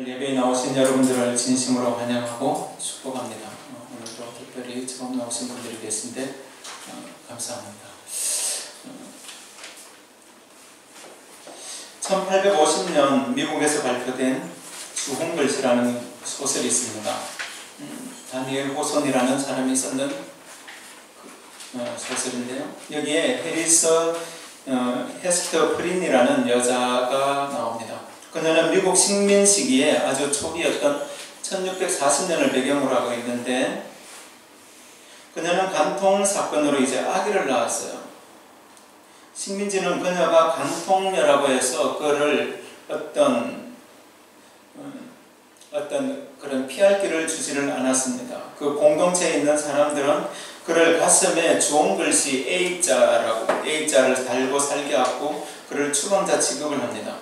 오늘 예배에 나오신 여러분들을 진심으로 환영하고 축복합니다. 오늘도 특별히 처음 나오신 분들이 계신데 감사합니다. 1850년 미국에서 발표된 주홍글씨라는 소설이 있습니다. 다니엘 호손이라는 사람이 썼는 소설인데요. 여기에 헤스터 프린이라는 여자가 나옵니다. 그녀는 미국 식민 시기에 아주 초기였던 1640년을 배경으로 하고 있는데, 그녀는 간통 사건으로 이제 아기를 낳았어요. 식민지는 그녀가 간통녀라고 해서 그를 어떤 그런 피할 길을 주지를 않았습니다. 그 공동체에 있는 사람들은 그를 가슴에 주홍글씨 A자를 달고 살게 하고 그를 추방자 취급을 합니다.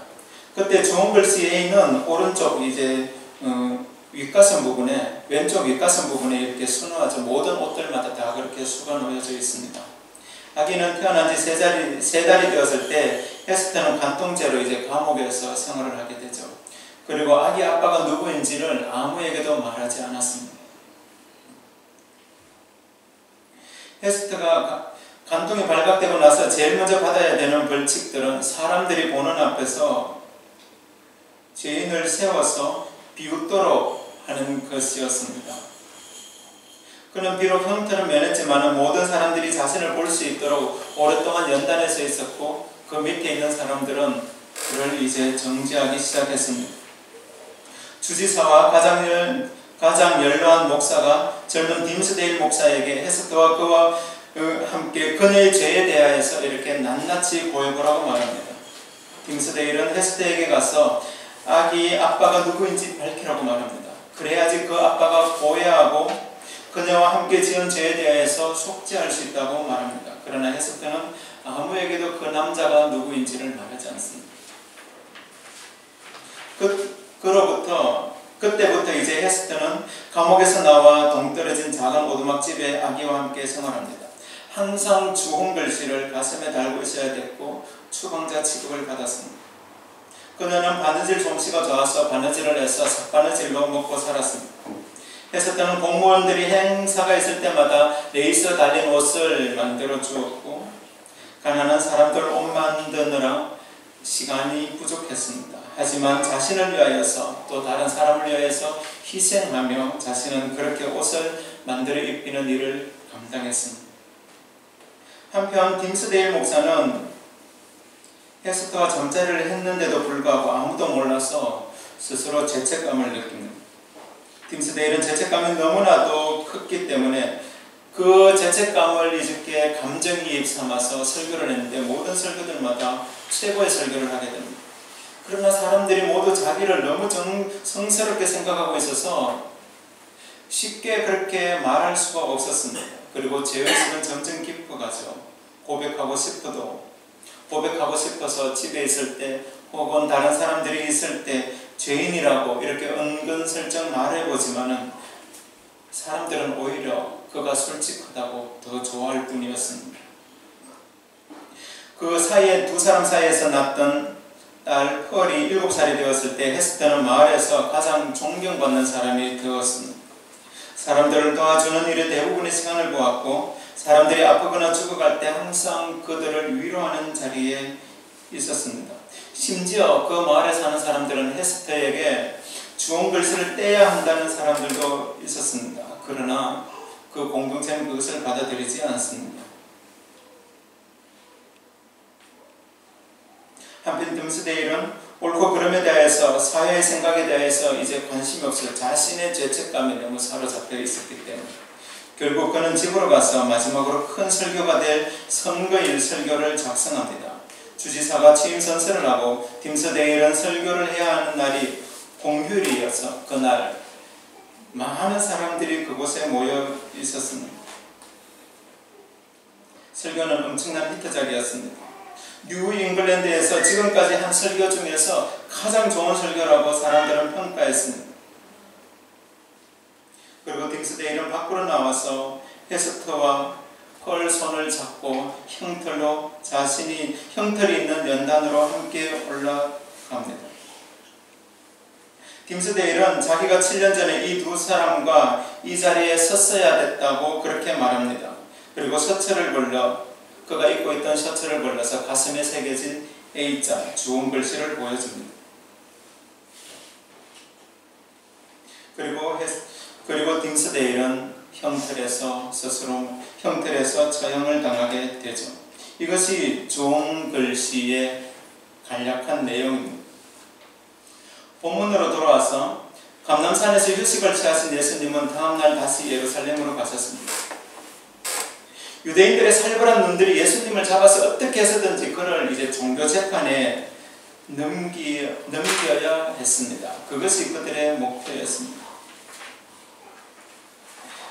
그때 주홍글씨 A는 오른쪽 이제 윗가슴 부분에, 왼쪽 윗가슴 부분에 이렇게 수놓아져 모든 옷들마다 다 그렇게 수가 놓여져 있습니다. 아기는 태어난 지 세 달이 되었을 때 헤스터는 간통죄로 이제 감옥에서 생활을 하게 되죠. 그리고 아기 아빠가 누구인지를 아무에게도 말하지 않았습니다. 헤스터가 간통이 발각되고 나서 제일 먼저 받아야 되는 벌칙들은 사람들이 보는 앞에서 죄인을 세워서 비웃도록 하는 것이었습니다. 그는 비록 형태는 면했지만 모든 사람들이 자신을 볼 수 있도록 오랫동안 연단에 서 있었고, 그 밑에 있는 사람들은 그를 이제 정죄하기 시작했습니다. 주지사와 가장 연로한 목사가 젊은 딤스데일 목사에게 헤스터와 그와 함께 그녀의 죄에 대하여서 이렇게 낱낱이 고해보라고 말합니다. 딤스데일은 헤스터에게 가서 아기 아빠가 누구인지 밝히라고 말합니다. 그래야지 그 아빠가 고해하고 그녀와 함께 지은 죄에 대해서 속죄할 수 있다고 말합니다. 그러나 헤스터는 아무에게도 그 남자가 누구인지를 말하지 않습니다. 그때부터 이제 헤스터는 감옥에서 나와 동떨어진 작은 오두막집에 아기와 함께 생활합니다. 항상 주홍글씨를 가슴에 달고 있어야 됐고 추방자 취급을 받았습니다. 그녀는 바느질 솜씨가 좋아서 바느질을 해서 삿바느질로 먹고 살았습니다. 헤스터는 공무원들이 행사가 있을 때마다 레이스 달린 옷을 만들어 주었고, 가난한 사람들 옷 만드느라 시간이 부족했습니다. 하지만 자신을 위하여서 또 다른 사람을 위하여서 희생하며 자신은 그렇게 옷을 만들어 입히는 일을 감당했습니다. 한편 딤스데일 목사는 헤스터가 잠자리를 했는데도 불구하고 아무도 몰라서 스스로 죄책감을 느낍니다. 딤스데일은 죄책감이 너무나도 컸기 때문에 그 죄책감을 이렇게 감정이입 삼아서 설교를 했는데 모든 설교들마다 최고의 설교를 하게 됩니다. 그러나 사람들이 모두 자기를 너무 성스럽게 생각하고 있어서 쉽게 그렇게 말할 수가 없었습니다. 그리고 죄의식은 점점 깊어가죠. 고백하고 싶어서 집에 있을 때 혹은 다른 사람들이 있을 때 죄인이라고 이렇게 은근슬쩍 말해보지만은 사람들은 오히려 그가 솔직하다고 더 좋아할 뿐이었습니다. 그 사이에 두 사람 사이에서 낳던 딸 펄이 7살이 되었을 때 헤스터는 마을에서 가장 존경받는 사람이 되었습니다. 사람들을 도와주는 일에 대부분의 시간을 보았고, 사람들이 아프거나 죽어갈 때 항상 그들을 위로하는 자리에 있었습니다. 심지어 그 마을에 사는 사람들은 헤스터에게 주홍글씨를 떼야 한다는 사람들도 있었습니다. 그러나 그 공동체는 그것을 받아들이지 않습니다. 한편 딤스데일은 옳고 그름에 대해서, 사회의 생각에 대해서 이제 관심이 없어요. 자신의 죄책감에 너무 사로잡혀 있었기 때문에 결국 그는 집으로 가서 마지막으로 큰 설교가 될 선거일 설교를 작성합니다. 주지사가 취임 선서를 하고 딤스데일은 설교를 해야 하는 날이 공휴일이어서 그날 많은 사람들이 그곳에 모여 있었습니다. 설교는 엄청난 히트작이었습니다. 뉴 잉글랜드에서 지금까지 한 설교 중에서 가장 좋은 설교라고 사람들은 평가했습니다. 그리고 딤스데일은 밖으로 나와서 헤스터와 펄 손을 잡고 형틀이 있는 연단으로 함께 올라갑니다. 딤스데일은 자기가 7년 전에 이 두 사람과 이 자리에 섰어야 됐다고 그렇게 말합니다. 그리고 셔츠를 걸러 그가 입고 있던 셔츠를 걸러서 가슴에 새겨진 A자 주홍 글씨를 보여줍니다. 그리고 딤스데일은 형틀에서 처형을 당하게 되죠. 이것이 주홍 글씨의 간략한 내용입니다. 본문으로 돌아와서 감람산에서 휴식을 취하신 예수님은 다음날 다시 예루살렘으로 가셨습니다. 유대인들의 살벌한 놈들이 예수님을 잡아서 어떻게 해서든지 그를 이제 종교 재판에 넘겨야 했습니다. 그것이 그들의 목표였습니다.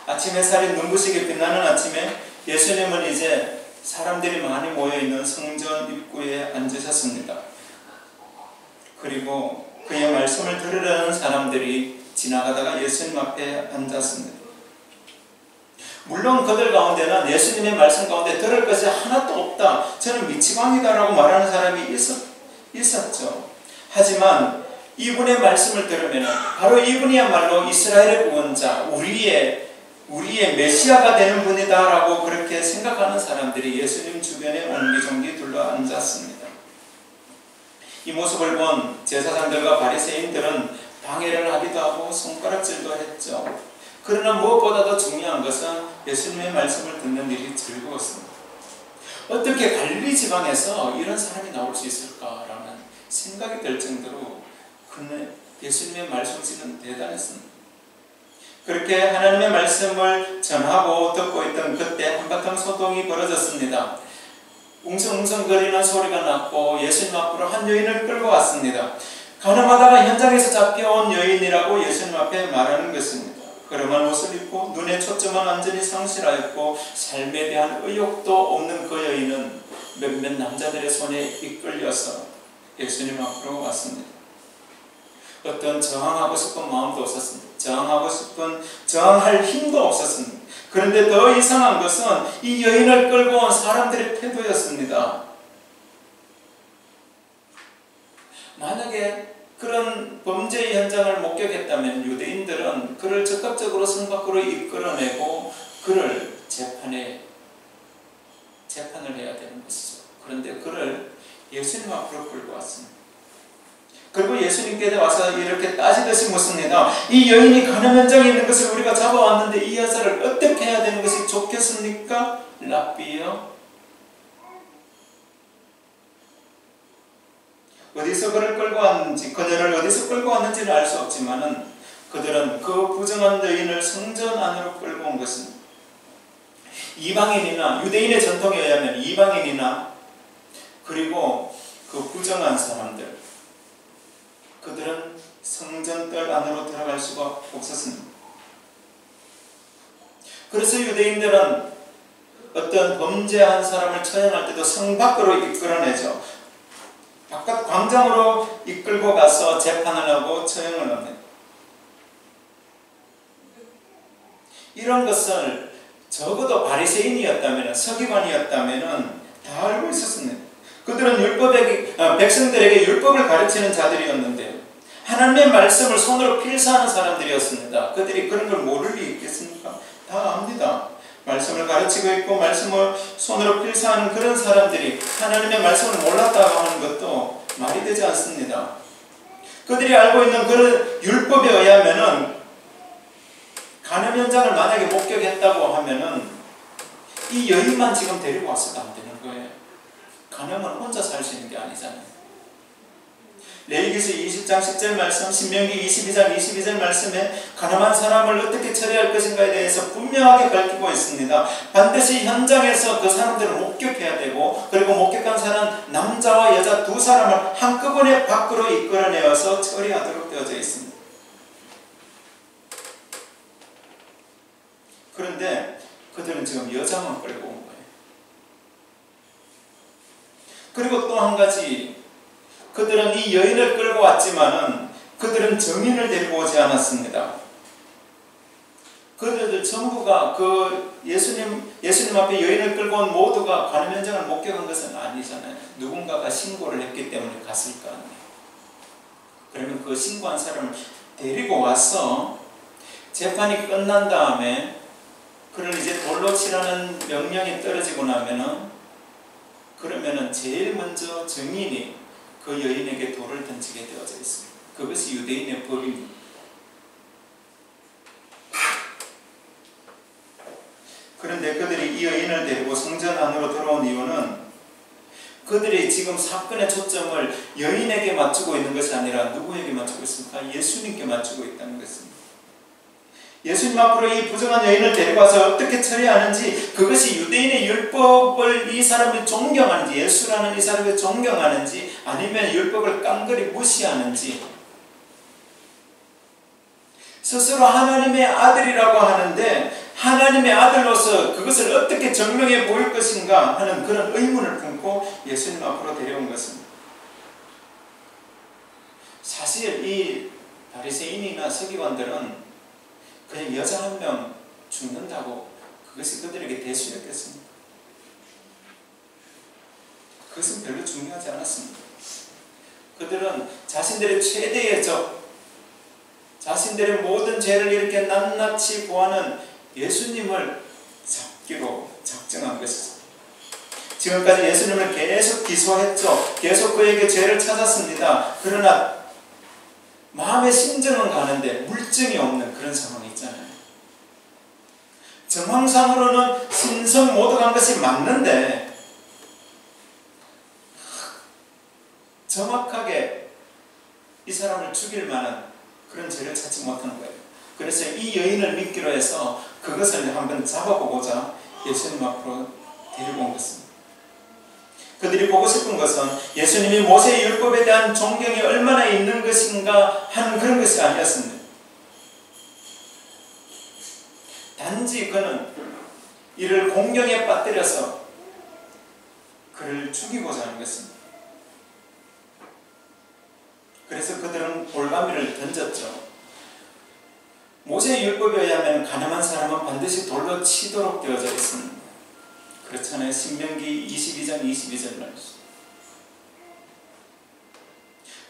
아침 햇살이 눈부시게 빛나는 아침에 예수님은 이제 사람들이 많이 모여있는 성전 입구에 앉으셨습니다. 그리고 그의 말씀을 들으려는 사람들이 지나가다가 예수님 앞에 앉았습니다. 물론 그들 가운데는 예수님의 말씀 가운데 들을 것이 하나도 없다, 저는 미치광이다라고 말하는 사람이 있었죠. 하지만 이분의 말씀을 들으면 바로 이분이야말로 이스라엘의 구원자, 우리의 메시아가 되는 분이다라고 그렇게 생각하는 사람들이 예수님 주변에 옹기종기 둘러 앉았습니다. 이 모습을 본 제사장들과 바리새인들은 방해를 하기도 하고 손가락질도 했죠. 그러나 무엇보다도 중요한 것은 예수님의 말씀을 듣는 일이 즐거웠습니다. 어떻게 갈릴리 지방에서 이런 사람이 나올 수 있을까라는 생각이 들 정도로 예수님의 말씀은 대단했습니다. 그렇게 하나님의 말씀을 전하고 듣고 있던 그때 한바탕 소동이 벌어졌습니다. 웅성웅성거리는 소리가 났고 예수님 앞으로 한 여인을 끌고 왔습니다. 가늠하다가 현장에서 잡혀온 여인이라고 예수님 앞에 말하는 것입니다. 그름한 옷을 입고 눈의 초점은 완전히 상실하였고 삶에 대한 의욕도 없는 그 여인은 몇몇 남자들의 손에 이끌려서 예수님 앞으로 왔습니다. 어떤 저항하고 싶은 마음도 없었습니다. 저항할 힘도 없었습니다. 그런데 더 이상한 것은 이 여인을 끌고 온 사람들의 태도였습니다. 만약에 그런 범죄의 현장을 목격했다면 유대인들은 그를 적극적으로 성 밖으로 이끌어내고 그를 재판을 해야 되는 것이죠. 그런데 그를 예수님 앞으로 끌고 왔습니다. 그리고 예수님께 와서 이렇게 따지듯이 묻습니다. 이 여인이 간음 현장에 있는 것을 우리가 잡아왔는데 이 여자를 어떻게 해야 되는 것이 좋겠습니까? 랍비여, 어디서 그를 끌고 왔는지, 그녀를 어디서 끌고 왔는지는 알 수 없지만은 그들은 그 부정한 여인을 성전 안으로 끌고 온 것입니다. 이방인이나 유대인의 전통에 의하면 이방인이나 그리고 그 부정한 사람들, 그들은 성전뜰 안으로 들어갈 수가 없었습니다. 그래서 유대인들은 어떤 범죄한 사람을 처형할 때도 성 밖으로 이끌어내죠. 바깥 광장으로 이끌고 가서 재판을 하고 처형을 합니다. 이런 것을 적어도 바리새인이었다면, 서기관이었다면 다 알고 있었습니다. 그들은 백성들에게 율법을 가르치는 자들이었는데 하나님의 말씀을 손으로 필사하는 사람들이었습니다. 그들이 그런 걸 모를 리 있겠습니까? 다 압니다. 말씀을 가르치고 있고 말씀을 손으로 필사하는 그런 사람들이 하나님의 말씀을 몰랐다고 하는 것도 말이 되지 않습니다. 그들이 알고 있는 그런 율법에 의하면은 간음 현장을 만약에 목격했다고 하면은 이 여인만 지금 데리고 왔어도 안 되는 거예요. 간음은 혼자 살 수 있는 게 아니잖아요. 레위기서 20장 10절 말씀, 신명기 22장 22절 말씀에 간음한 사람을 어떻게 처리할 것인가에 대해서 분명하게 밝히고 있습니다. 반드시 현장에서 그 사람들을 목격해야 되고, 그리고 목격한 사람 남자와 여자 두 사람을 한꺼번에 밖으로 이끌어내어서 처리하도록 되어져 있습니다. 그런데 그들은 지금 여자만 끌고 온 거예요. 그리고 또 한 가지, 그들은 이 여인을 끌고 왔지만은 그들은 증인을 데리고 오지 않았습니다. 그들들 전부가 그 예수님 앞에 여인을 끌고 온 모두가 간음 현장을 목격한 것은 아니잖아요. 누군가가 신고를 했기 때문에 갔을 거 아니에요. 그러면 그 신고한 사람을 데리고 와서 재판이 끝난 다음에 그를 이제 돌로 치라는 명령이 떨어지고 나면은 그러면은 제일 먼저 증인이 그 여인에게 돌을 던지게 되어져 있습니다. 그것이 유대인의 법입니다. 그런데 그들이 이 여인을 데리고 성전 안으로 들어온 이유는 그들이 지금 사건의 초점을 여인에게 맞추고 있는 것이 아니라 누구에게 맞추고 있습니까? 예수님께 맞추고 있다는 것입니다. 예수님 앞으로 이 부정한 여인을 데리고 와서 어떻게 처리하는지, 그것이 유대인의 율법을 이 사람이 존경하는지, 예수라는 이 사람을 존경하는지, 아니면 율법을 깡그리 무시하는지, 스스로 하나님의 아들이라고 하는데 하나님의 아들로서 그것을 어떻게 증명해 보일 것인가 하는 그런 의문을 품고 예수님 앞으로 데려온 것입니다. 사실 이 바리새인이나 서기관들은 그냥 여자 한 명 죽는다고 그것이 그들에게 대수였겠습니다. 그것은 별로 중요하지 않았습니다. 그들은 자신들의 최대의 적, 자신들의 모든 죄를 이렇게 낱낱이 고하는 예수님을 잡기로 작정한 것이죠. 지금까지 예수님을 계속 기소했죠. 계속 그에게 죄를 찾았습니다. 그러나 마음의 심정은 가는데 물증이 없는 그런 상황이 있잖아요. 정황상으로는 신성모독한 것이 맞는데 정확하게 이 사람을 죽일 만한 그런 죄를 찾지 못하는 거예요. 그래서 이 여인을 믿기로 해서 그것을 한번 잡아보고자 예수님 앞으로 데리고 온 것입니다. 그들이 보고 싶은 것은 예수님이 모세의 율법에 대한 존경이 얼마나 있는 것인가 하는 그런 것이 아니었습니다. 단지 그는 이를 공경에 빠뜨려서 그를 죽이고자 하는 것입니다. 그래서 그들은 돌가미를 던졌죠. 모세의 율법에 의하면 가늠한 사람은 반드시 돌로 치도록 되어져 있습니다. 그렇잖아요. 신명기 22장 22절 말씀.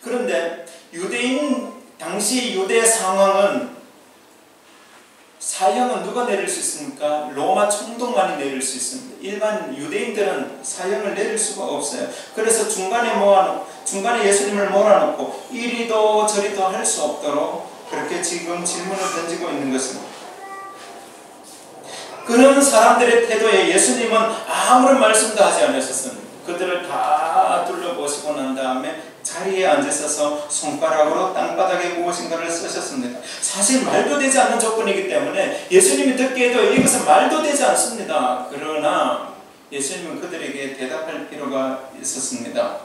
그런데 유대인 당시 유대 상황은 사형은 누가 내릴 수 있습니까? 로마 총독만이 내릴 수 있습니다. 일반 유대인들은 사형을 내릴 수가 없어요. 그래서 중간에 예수님을 몰아놓고 이리도 저리도 할 수 없도록 그렇게 지금 질문을 던지고 있는 것입니다. 그런 사람들의 태도에 예수님은 아무런 말씀도 하지 않으셨습니다. 그들을 다 둘러보시고 난 다음에 자리에 앉으셔서 손가락으로 땅바닥에 무엇인가를 쓰셨습니다. 사실 말도 되지 않는 조건이기 때문에 예수님이 듣기에도 이것은 말도 되지 않습니다. 그러나 예수님은 그들에게 대답할 필요가 있었습니다.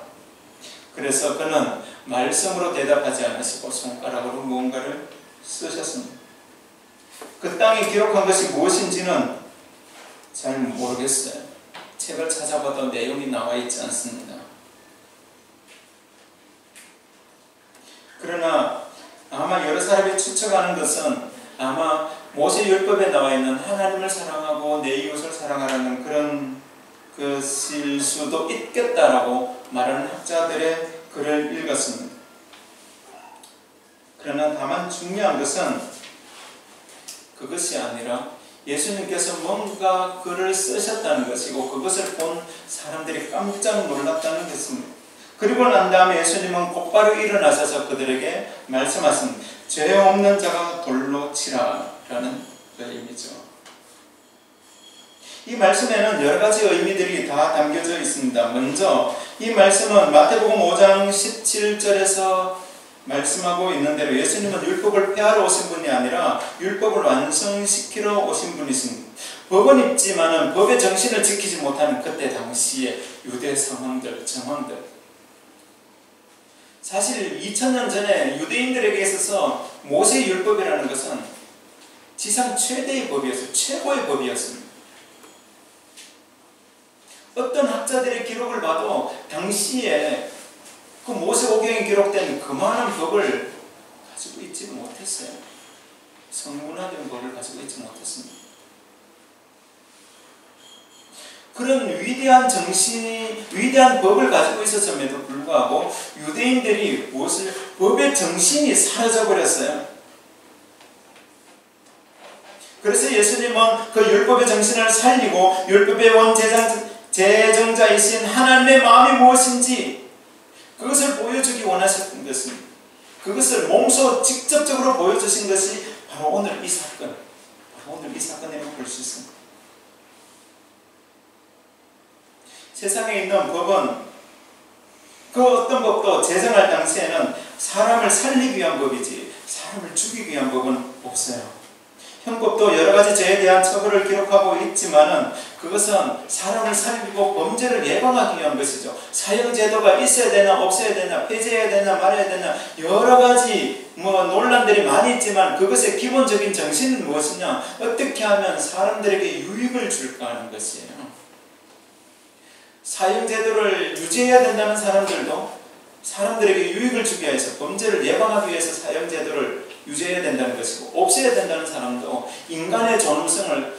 그래서 그는 말씀으로 대답하지 않으시고 손가락으로 무언가를 쓰셨습니다. 그 땅에 기록한 것이 무엇인지는 잘 모르겠어요. 책을 찾아봐도 내용이 나와 있지 않습니다. 그러나 아마 여러 사람이 추측하는 것은 아마 모세율법에 나와 있는 하나님을 사랑하고 내 이웃을 사랑하라는 그런 것일 수도 있겠다라고 말하는 학자들의 글을 읽었습니다. 그러나 다만 중요한 것은 그것이 아니라 예수님께서 뭔가 글을 쓰셨다는 것이고 그것을 본 사람들이 깜짝 놀랐다는 것입니다. 그리고 난 다음에 예수님은 곧바로 일어나셔서 그들에게 말씀하신 죄 없는 자가 돌로 치라라는 의미죠. 이 말씀에는 여러 가지 의미들이 다 담겨져 있습니다. 먼저 이 말씀은 마태복음 5장 17절에서 말씀하고 있는 대로 예수님은 율법을 폐하러 오신 분이 아니라 율법을 완성시키러 오신 분이십니다. 법은 있지만 법의 정신을 지키지 못하는 그때 당시의 유대 상황들, 정황들. 사실 2000년 전에 유대인들에게 있어서 모세의 율법이라는 것은 지상 최대의 법이었어요. 최고의 법이었습니다. 어떤 학자들의 기록을 봐도 당시에 그 모세오경에 기록된 그만한 법을 가지고 있지 못했어요. 성문화된 법을 가지고 있지 못했습니다. 그런 위대한 정신이, 위대한 법을 가지고 있었음에도 불구하고 유대인들이 법의 정신이 사라져 버렸어요. 그래서 예수님은 그 율법의 정신을 살리고 율법의 원제정자이신 하나님의 마음이 무엇인지 그것을 보여주기 원하셨던 것입니다. 그것을 몸소 직접적으로 보여주신 것이 바로 오늘 이 사건, 오늘 이 사건이라고 볼 수 있습니다. 세상에 있는 법은 그 어떤 법도 제정할 당시에는 사람을 살리기 위한 법이지 사람을 죽이기 위한 법은 없어요. 형법도 여러 가지 죄에 대한 처벌을 기록하고 있지만은 그것은 사람을 살리고 범죄를 예방하기 위한 것이죠. 사형제도가 있어야 되나 없어야 되나 폐지해야 되나 말아야 되나 여러 가지 논란들이 많이 있지만 그것의 기본적인 정신은 무엇이냐? 어떻게 하면 사람들에게 유익을 줄까 하는 것이에요. 사형제도를 유지해야 된다는 사람들도 사람들에게 유익을 주기 위해서 범죄를 예방하기 위해서 사형제도를 유지해야 된다는 것이고 없애야 된다는 사람도 인간의 존엄성을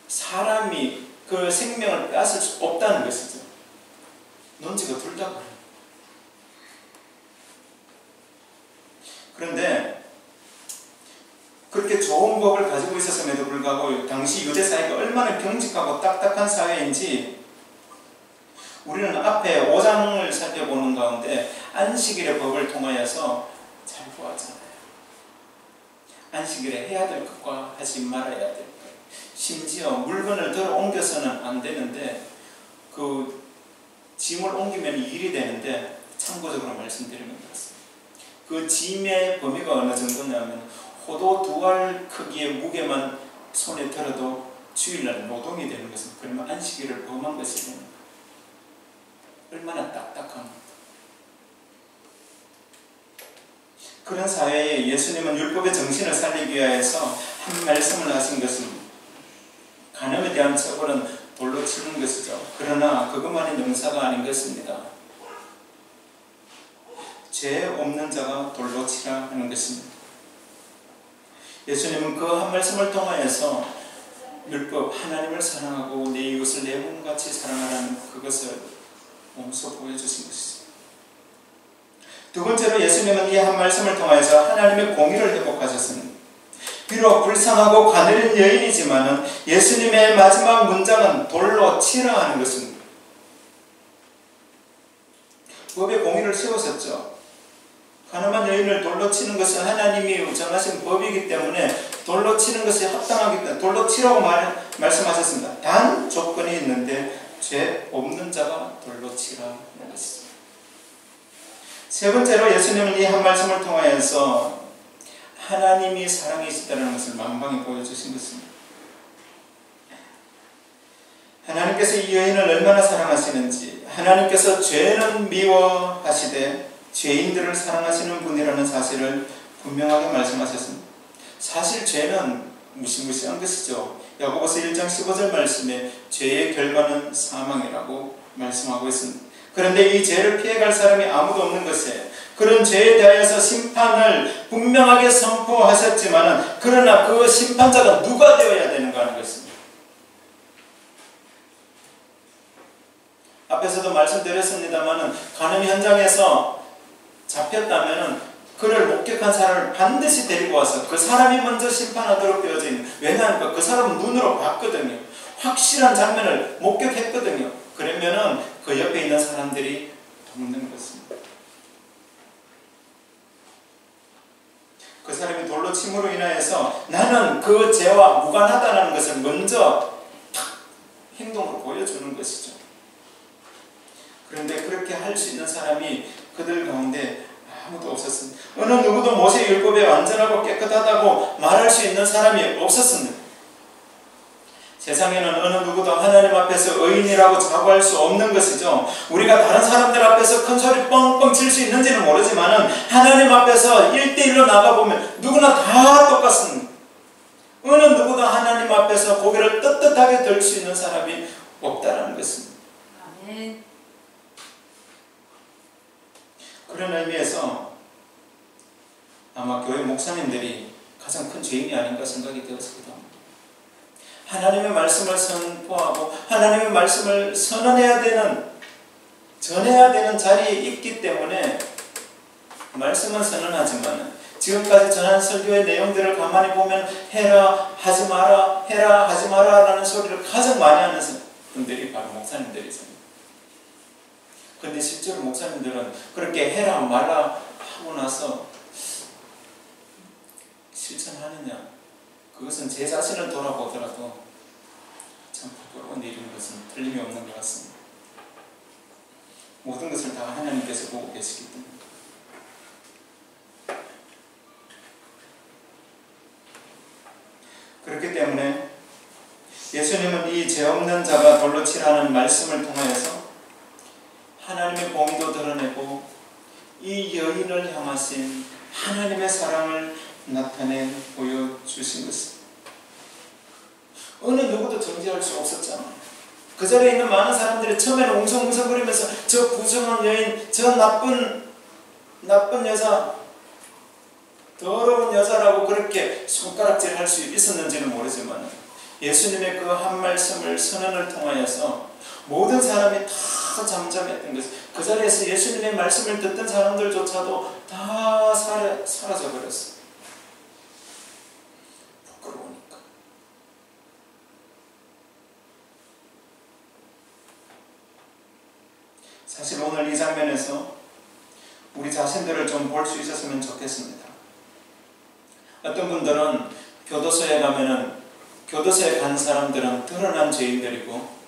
사람이 그 생명을 빼앗을 수 없다는 것이죠. 논지가 둘 다 그래요. 그런데 그렇게 좋은 법을 가지고 있었음에도 불구하고 당시 유대 사회가 얼마나 경직하고 딱딱한 사회인지 우리는 앞에 5장을 살펴보는 가운데 안식일의 법을 통하여서 잘 보았잖아요. 안식일에 해야 될 것과 하지 말아야 될 것. 심지어 물건을 들어 옮겨서는 안 되는데 그 짐을 옮기면 일이 되는데 참고적으로 말씀드리면 그렇습니다. 그 짐의 범위가 어느 정도냐면 호도 2알 크기의 무게만 손에 들어도 주일날 노동이 되는 것은 그러면 안식일을 범한 것이 되는 거예요. 얼마나 딱딱합니까? 그런 사회에 예수님은 율법의 정신을 살리기 위해서 한 말씀을 하신 것은 간음에 대한 처벌은 돌로 치는 것이죠. 그러나 그것만이 능사가 아닌 것입니다. 죄 없는 자가 돌로 치라 하는 것입니다. 예수님은 그 한 말씀을 통하여서 율법, 하나님을 사랑하고 내 이웃을 내 몸같이 사랑하라는 그것을 몸소 보여주신 것이죠. 두 번째로 예수님은 이 한 말씀을 통해서 하나님의 공의를 회복하셨습니다. 비록 불쌍하고 가느린 여인이지만 예수님의 마지막 문장은 돌로 치라 하는 것입니다. 법의 공의를 세우셨죠. 가늠한 여인을 돌로 치는 것이 하나님이 정하신 법이기 때문에 돌로 치는 것이 합당하기 때문에 돌로 치라고 말씀하셨습니다. 단 조건이 있는데 죄 없는 자가 돌로 치라 하는 것이죠. 세 번째로 예수님은 이 한 말씀을 통하여서 하나님이 사랑이시다는 것을 만방히 보여주신 것입니다. 하나님께서 이 여인을 얼마나 사랑하시는지, 하나님께서 죄는 미워하시되 죄인들을 사랑하시는 분이라는 사실을 분명하게 말씀하셨습니다. 사실 죄는 무시무시한 것이죠. 야고보서 1장 15절 말씀에 죄의 결과는 사망이라고 말씀하고 있습니다. 그런데 이 죄를 피해갈 사람이 아무도 없는 것이에요. 그런 죄에 대하여서 심판을 분명하게 선포하셨지만 그러나 그 심판자가 누가 되어야 되는가 하는 것입니다. 앞에서도 말씀드렸습니다만 간음 현장에서 잡혔다면 그를 목격한 사람을 반드시 데리고 와서 그 사람이 먼저 심판하도록 되어져 있는, 왜냐하면 그 사람은 눈으로 봤거든요. 확실한 장면을 목격했거든요. 그러면은 그 옆에 있는 사람들이 돕는 것입니다. 그 사람이 돌로 침으로 인하여서 나는 그 죄와 무관하다는 것을 먼저 탁 행동으로 보여주는 것이죠. 그런데 그렇게 할 수 있는 사람이 그들 가운데 아무도 없었습니다. 어느 누구도 모세 율법에 완전하고 깨끗하다고 말할 수 있는 사람이 없었습니다. 세상에는 어느 누구도 하나님 앞에서 의인이라고 자부할 수 없는 것이죠. 우리가 다른 사람들 앞에서 큰 소리 뻥뻥 칠 수 있는지는 모르지만 하나님 앞에서 1대1로 나가보면 누구나 다 똑같습니다. 어느 누구도 하나님 앞에서 고개를 떳떳하게 들 수 있는 사람이 없다는 것입니다. 아멘. 그런 의미에서 아마 교회 목사님들이 가장 큰 죄인이 아닌가 생각이 되었습니다. 하나님의 말씀을 선포하고 하나님의 말씀을 선언해야 되는, 전해야 되는 자리에 있기 때문에 말씀은 선언하지만 지금까지 전한 설교의 내용들을 가만히 보면 해라 하지 마라 해라 하지 마라 라는 소리를 가장 많이 하는 분들이 바로 목사님들이죠. 그런데 실제로 목사님들은 그렇게 해라 말라 하고 나서 실천하느냐, 그것은 제 자신을 돌아보더라도 참 부끄러운 일인 것은 틀림이 없는 것 같습니다. 모든 것을 다 하나님께서 보고 계시기 때문에. 그렇기 때문에 예수님은 이 죄 없는 자가 돌로 치라는 말씀을 통하여서 하나님의 공의도 드러내고 이 여인을 향하신 하나님의 사랑을 나타내 보여주신 것입니다. 어느 누구도 정죄할 수 없었잖아요. 그 자리에 있는 많은 사람들이 처음에는 웅성웅성거리면서 저 부정한 여인, 저 나쁜 여자, 더러운 여자라고 그렇게 손가락질 할 수 있었는지는 모르지만 예수님의 그 한 말씀을 선언을 통하여서 모든 사람이 다 잠잠했던 것이죠. 그 자리에서 예수님의 말씀을 듣던 사람들조차도 다 사라져버렸어요. 부끄러우니까. 사실 오늘 이 장면에서 우리 자신들을 좀 볼 수 있었으면 좋겠습니다. 어떤 분들은 교도소에 가면은 교도소에 간 사람들은 드러난 죄인들이고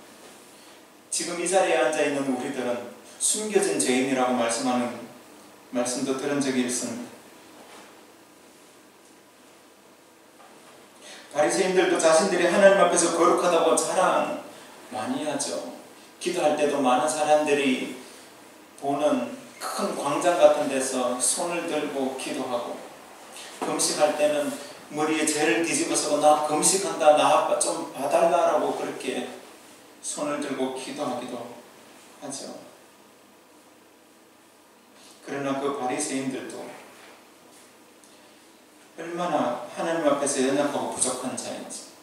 지금 이 자리에 앉아있는 우리들은 숨겨진 죄인이라고 말씀하는 말씀도 들은 적이 있습니다. 바리새인들도 자신들이 하나님 앞에서 거룩하다고 자랑 많이 하죠. 기도할 때도 많은 사람들이 보는 큰 광장 같은 데서 손을 들고 기도하고, 금식할 때는 머리에 죄를 뒤집어서 나 금식한다, 나 좀 봐달라라고 그렇게 손을 들고 기도하기도 하죠. 그러나 그 바리새인들도 얼마나 하나님 앞에서 연약하고 부족한 자인지,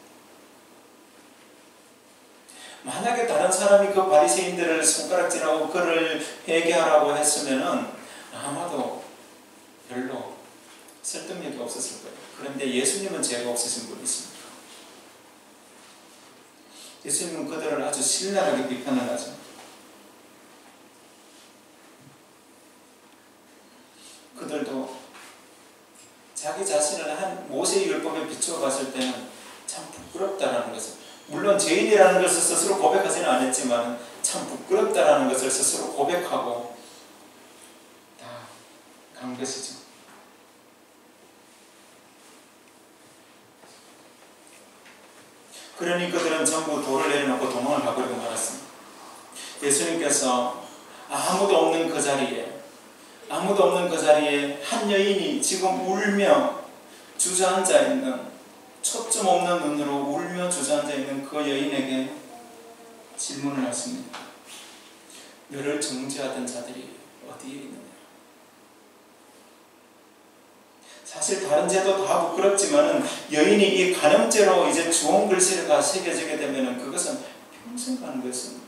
만약에 다른 사람이 그 바리새인들을 손가락질하고 그를 회개하라고 했으면은 아마도 별로 설득력이 없었을 거예요. 그런데 예수님은 죄가 없으신 분이십니다. 예수님은 그들을 아주 신랄하게 비판을 하죠. 그들도 자기 자신을 한 모세의 율법에 비추어 봤을 때는 참 부끄럽다라는 것을, 물론 죄인이라는 것을 스스로 고백하지는 않았지만 참 부끄럽다라는 것을 스스로 고백하고 다 간 것이죠. 그러니 그들은 전부 돌을 내려놓고 도망을 가버리고 말았습니다. 예수님께서 아무도 없는 그 자리에 한 여인이 지금 울며 주저앉아 있는, 초점 없는 눈으로 울며 주저앉아 있는 그 여인에게 질문을 하십니다. 너를 정죄하던 자들이 어디에 있느냐? 사실 다른 죄도 다 부끄럽지만은 여인이 이 간음죄로 이제 주홍 글씨가 새겨지게 되면은 그것은 평생 가는 것입니다.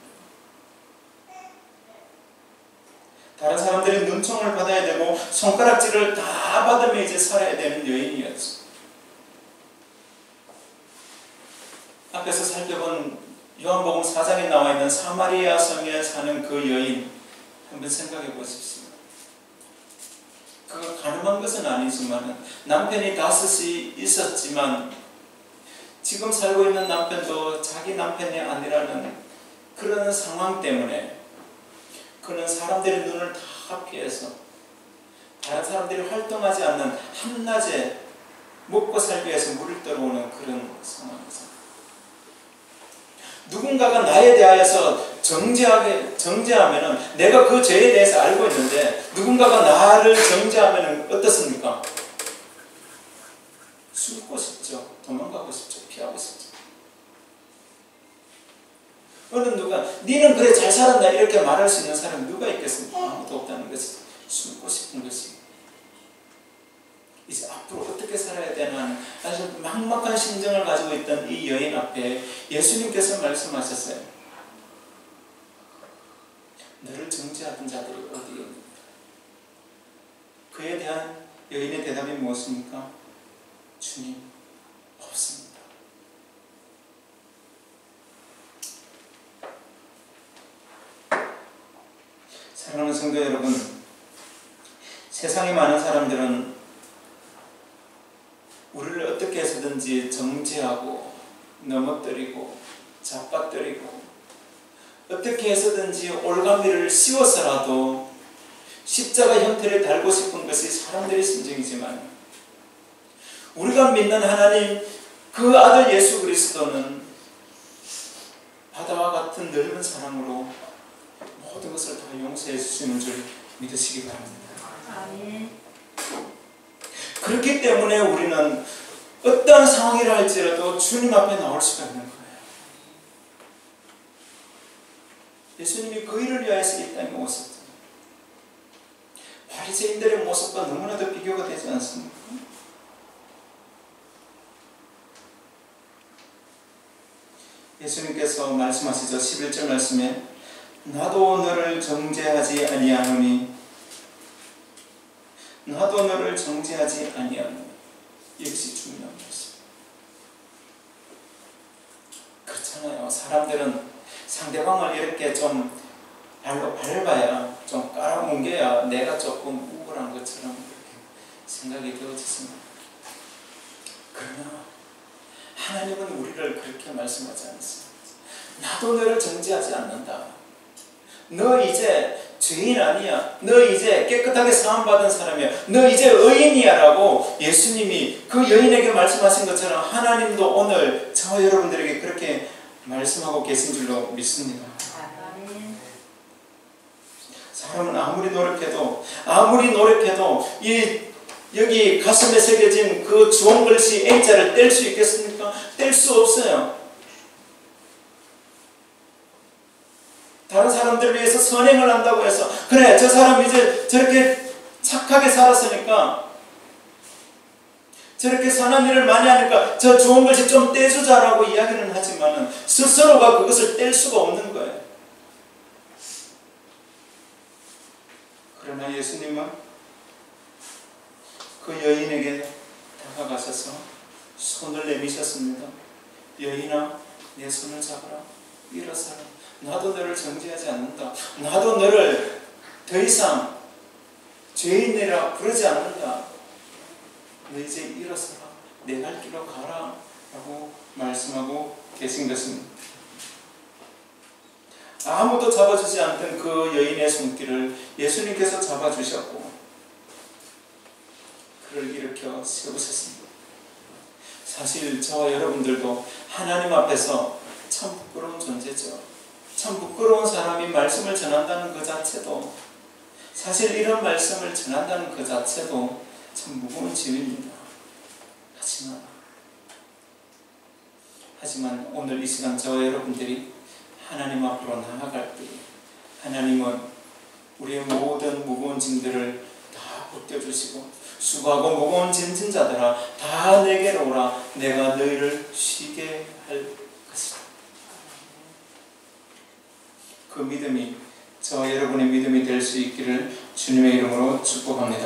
다른 사람들이 눈총을 받아야 되고 손가락질을 다 받으며 이제 살아야 되는 여인이었죠. 앞에서 살펴본 요한복음 4장에 나와 있는 사마리아 성에 사는 그 여인, 한번 생각해 보십시오. 그가 가늠한 것은 아니지만 남편이 5이 있었지만 지금 살고 있는 남편도 자기 남편이 아니라는 그런 상황 때문에 그는 사람들의 눈을 다 피해서 다른 사람들이 활동하지 않는 한낮에 먹고 살기 위해서 물을 떨어오는 그런 상황이죠. 누군가가 나에 대하여서 정죄하면은 내가 그 죄에 대해서 알고 있는데 누군가가 나를 정죄하면은 어떻습니까? 숨고 싶죠. 도망가고 싶죠. 피하고 싶죠. 어느 누가 니는 그래 잘 살았나 이렇게 말할 수 있는 사람이 누가 있겠습니까? 아무도 없다는 것이 숨고 싶은 것이. 이제 앞으로 어떻게 살아야 되나 아주 막막한 심정을 가지고 있던 이 여인 앞에 예수님께서 말씀하셨어요. 너를 정죄하던 자들이 어디에 있느냐? 그에 대한 여인의 대답이 무엇입니까? 주님, 없습니다. 사랑하는 성도 여러분, 세상에 많은 사람들은 우리를 어떻게 해서든지 정죄하고 넘어뜨리고 잡아뜨리고 어떻게 해서든지 올가미를 씌워서라도 십자가 형태를 달고 싶은 것이 사람들의 심정이지만, 우리가 믿는 하나님 그 아들 예수 그리스도는 바다와 같은 넓은 사랑으로 모든 것을 다 용서해 주시는 줄 믿으시기 바랍니다. 아멘. 그렇기 때문에 우리는 어떠한 상황이라 할지라도 주님 앞에 나올 수가 있는 거예요. 예수님이 그 일을 위하여서 이 땅에 오셨죠. 바리새인들의 모습과 너무나도 비교가 되지 않습니까? 예수님께서 말씀하시죠. 11절 말씀에 나도 너를 정죄하지 아니하노니 나도 너를 정죄하지 아니하노니, 이것이 중요한 것입니다. 그렇잖아요. 사람들은 상대방을 이렇게 좀 발로 밟아야, 좀 깔아뭉개야 내가 조금 우월한 것처럼 그렇게 생각이 되어지습니다. 그러나 하나님은 우리를 그렇게 말씀하지 않습니다. 나도 너를 정죄하지 않는다. 너 이제 죄인 아니야. 너 이제 깨끗하게 사함받은 사람이야. 너 이제 의인이야 라고 예수님이 그 여인에게 말씀하신 것처럼 하나님도 오늘 저 여러분들에게 그렇게 말씀하고 계신 줄로 믿습니다. 사람은 아무리 노력해도 여기 가슴에 새겨진 그 주홍 글씨 A자를 뗄 수 있겠습니까? 뗄 수 없어요. 다른 사람들을 위해서 선행을 한다고 해서 그래, 저 사람 이제 저렇게 착하게 살았으니까, 저렇게 선한 일을 많이 하니까 저 좋은 것이 좀 떼주자라고 이야기는 하지만 스스로가 그것을 뗄 수가 없는 거예요. 그러나 예수님은 그 여인에게 다가가셔서 손을 내미셨습니다. 여인아, 내 손을 잡아라. 일어서라. 나도 너를 정죄하지 않는다. 나도 너를 더 이상 죄인이라 부르지 않는다. 너 이제 일어서라. 내 갈 길로 가라. 라고 말씀하고 계신 것입니다. 아무도 잡아주지 않던 그 여인의 손길을 예수님께서 잡아주셨고 그를 일으켜 세우셨습니다. 사실 저와 여러분들도 하나님 앞에서 참 부끄러운 존재죠. 참 부끄러운 사람이 말씀을 전한다는 그 자체도, 사실 이런 말씀을 전한다는 그 자체도 참 무거운 짐입니다. 하지만 오늘 이 시간 저와 여러분들이 하나님 앞으로 나아갈 때 하나님은 우리의 모든 무거운 짐들을 다 벗겨주시고 수고하고 무거운 짐진 자들아 다 내게로 오라. 내가 너희를 쉬게 할 것이다. 그 믿음이 저와 여러분의 믿음이 될 수 있기를 주님의 이름으로 축복합니다.